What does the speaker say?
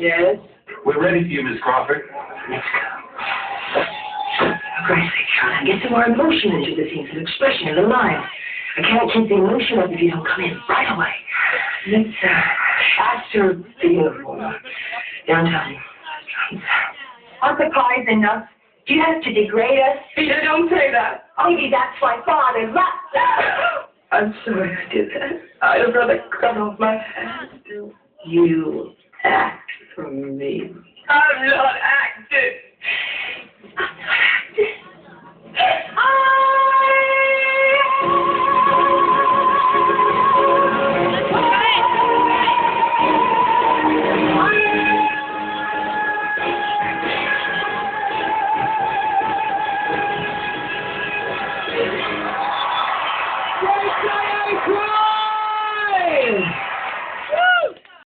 Yes? We're ready for you, Miss Crawford. Let's go. For Christ's sake, John, get some more emotion into the scene, some expression in the lines. I can't keep the emotion up if you don't come in right away. Let's after the uniform. Downtown. Aren't the pies enough? Do you have to degrade us? Peter, don't say that. Maybe that's why Father left. I'm sorry I did that. I'd have rather cut off my hand. You act for me. I'm not acting.